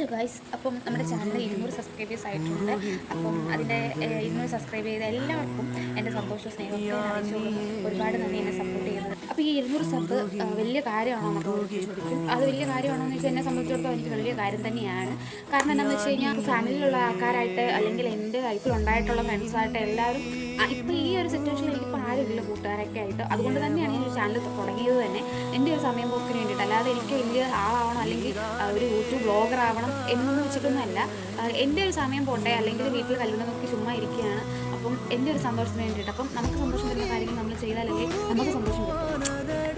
Hello guys, അപ്പം നമ്മുടെ channel 200 subscribers ആയിട്ടുണ്ട്. അപ്പം അതിൻ്റെ 200 സബ്സ്ക്രൈബ് ചെയ്ത എല്ലാവർക്കും എൻ്റെ സന്തോഷവും സ്നേഹമൊക്കെ അറിയിച്ചുകൊള്ളുന്നു. ഒരുപാട് നന്ദി എന്നെ സപ്പോർട്ട് ചെയ്യുന്നത്. അപ്പോൾ ഈ 200 സബ് വലിയ കാര്യമാണോ എന്നൊക്കെ ചോദിക്കും. അത് വലിയ കാര്യമാണോ എന്ന് വെച്ചാൽ എന്നെ സംബന്ധിച്ചിടത്തോളം എനിക്ക് വലിയ കാര്യം തന്നെയാണ്. കാരണം എന്താണെന്ന് വെച്ച് കഴിഞ്ഞാൽ ഫാമിലിയിലുള്ള ആൾക്കാരായിട്ട് അല്ലെങ്കിൽ എൻ്റെ ലൈഫിൽ ഉണ്ടായിട്ടുള്ള ഫ്രണ്ട്സായിട്ട് എല്ലാവരും ഇപ്പോൾ ഈ ഒരു സിറ്റുവേഷനിൽ എനിക്കിപ്പോൾ ആരുമില്ല കൂട്ടുകാരൊക്കെ ആയിട്ട്. അതുകൊണ്ട് തന്നെയാണ് ഈ ചാനൽ തുടങ്ങിയത് തന്നെ എൻ്റെ ഒരു സമയം പോക്കിന് വേണ്ടിയിട്ട്. അല്ലാതെ എനിക്ക് വലിയ ആളാവണം അല്ലെങ്കിൽ ഒരു യൂട്യൂബ് ബ്ലോഗർ ആവണം എന്നൊന്നും വെച്ചിട്ടൊന്നുമല്ല. എൻ്റെ ഒരു സമയം പോട്ടെ, അല്ലെങ്കിൽ വീട്ടിൽ കല്യാണം നോക്കി ചുമ്മാ ഇരിക്കുകയാണ്. അപ്പം എൻ്റെ ഒരു സന്തോഷത്തിന് വേണ്ടിയിട്ട്. അപ്പം നമുക്ക് സന്തോഷം തരുന്ന കാര്യങ്ങൾ നമ്മൾ ചെയ്താലല്ലേ നമുക്ക് സന്തോഷം കിട്ടും.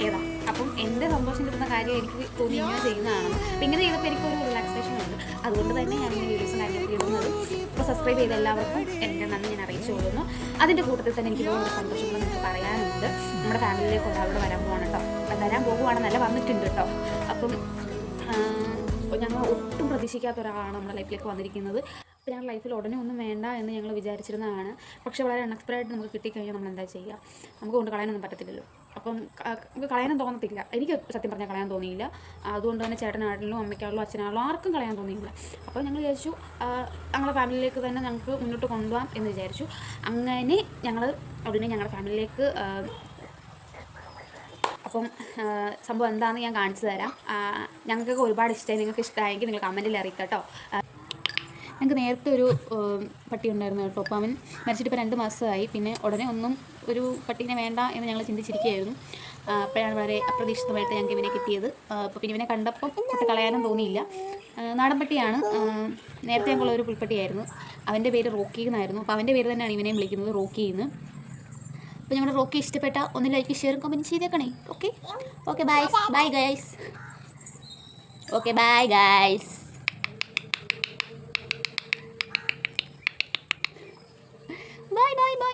ഏതാ അപ്പം എൻ്റെ സന്തോഷം കിട്ടുന്ന കാര്യം എനിക്ക് തോന്നി ഇങ്ങനെ ചെയ്യുന്നതാണ്. അപ്പം ഇങ്ങനെ ചെയ്തപ്പോൾ എനിക്കൊരു റിലാക്സേഷൻ ഉണ്ട്. അതുകൊണ്ട് തന്നെ ഞാൻ ഇങ്ങനെ വീഡിയോസും കാര്യങ്ങളൊക്കെ ഇടുന്നത്. ഇപ്പോൾ സബ്സ്ക്രൈബ് ചെയ്ത എല്ലാവർക്കും എൻ്റെ നന്ദി ഞാൻ അറിയിച്ചു കൊള്ളുന്നു. അതിൻ്റെ കൂട്ടത്തിൽ തന്നെ എനിക്ക് ഒരു സന്തോഷം കൂടെ നമുക്ക് പറയാനുണ്ട്. നമ്മുടെ ഫാമിലിയിലേക്ക് ഒരാളോട് വരാൻ പോകണം കേട്ടോ. വരാൻ പോകുവാണെന്നല്ല, വന്നിട്ടുണ്ട് കേട്ടോ. അപ്പം ഞങ്ങൾ ഒട്ടും പ്രതീക്ഷിക്കാത്ത ഒരാളാണ് നമ്മുടെ ലൈഫിലേക്ക് വന്നിരിക്കുന്നത്. അപ്പോൾ ഞങ്ങളുടെ ലൈഫിൽ ഉടനെ ഒന്നും വേണ്ട എന്ന് ഞങ്ങൾ വിചാരിച്ചിരുന്നതാണ്. പക്ഷേ വളരെ അൺഎക്സ്പെക്റ്റഡ് നമുക്ക് കിട്ടിക്കഴിഞ്ഞാൽ നമ്മൾ എന്താ ചെയ്യുക? നമുക്ക് കൊണ്ട് കളയാനൊന്നും പറ്റത്തില്ലല്ലോ. അപ്പം നമുക്ക് കളയാനും തോന്നത്തില്ല. എനിക്ക് സത്യം പറഞ്ഞാൽ കളയാൻ തോന്നിയില്ല. അതുകൊണ്ട് തന്നെ ചേട്ടനാണെങ്കിലും അമ്മയ്ക്കാണെങ്കിലും അച്ഛനാണെങ്കിലും ആർക്കും കളയാൻ തോന്നിയില്ല. അപ്പോൾ ഞങ്ങൾ വിചാരിച്ചു ഞങ്ങളുടെ ഫാമിലിയിലേക്ക് തന്നെ ഞങ്ങൾക്ക് മുന്നോട്ട് കൊണ്ടുപോകാം എന്ന് വിചാരിച്ചു. അങ്ങനെ ഞങ്ങൾ ഉടനെ ഞങ്ങളുടെ ഫാമിലിയിലേക്ക് അപ്പം സംഭവം എന്താണെന്ന് ഞാൻ കാണിച്ചു തരാം. ഞങ്ങൾക്കൊക്കെ ഒരുപാട് ഇഷ്ടമായി. നിങ്ങൾക്ക് ഇഷ്ടമായെങ്കിൽ നിങ്ങൾ കമൻറ്റിൽ അറിയിക്കാം കേട്ടോ. ഞങ്ങൾക്ക് നേരത്തെ ഒരു പട്ടി ഉണ്ടായിരുന്നു കേട്ടോ. അപ്പോൾ അവൻ മരിച്ചിട്ട് ഇപ്പോൾ 2 മാസമായി. പിന്നെ ഉടനെ ഒന്നും ഒരു പട്ടീനെ വേണ്ട എന്ന് ഞങ്ങൾ ചിന്തിച്ചിരിക്കുകയായിരുന്നു. അപ്പോഴാണ് വളരെ അപ്രതീക്ഷിതമായിട്ട് ഞങ്ങൾക്ക് ഇവനെ കിട്ടിയത്. അപ്പോൾ പിന്നെ ഇവനെ കണ്ടപ്പം കുട്ടി കളയാനും തോന്നിയില്ല. നാടൻ പട്ടിയാണ്. നേരത്തെ ഞങ്ങളുള്ള ഒരു പുൽപ്പട്ടിയായിരുന്നു. അവൻ്റെ പേര് റോക്കി എന്നായിരുന്നു. അപ്പോൾ അവൻ്റെ പേര് തന്നെയാണ് ഇവനെയും വിളിക്കുന്നത്, റോക്കി എന്ന്. അപ്പോൾ ഞങ്ങളുടെ റോക്കി ഇഷ്ടപ്പെട്ട ഒന്ന് ലൈക്ക് ഷെയറും കമൻറ്റ് ചെയ്തേക്കണേ. Okay bye guys.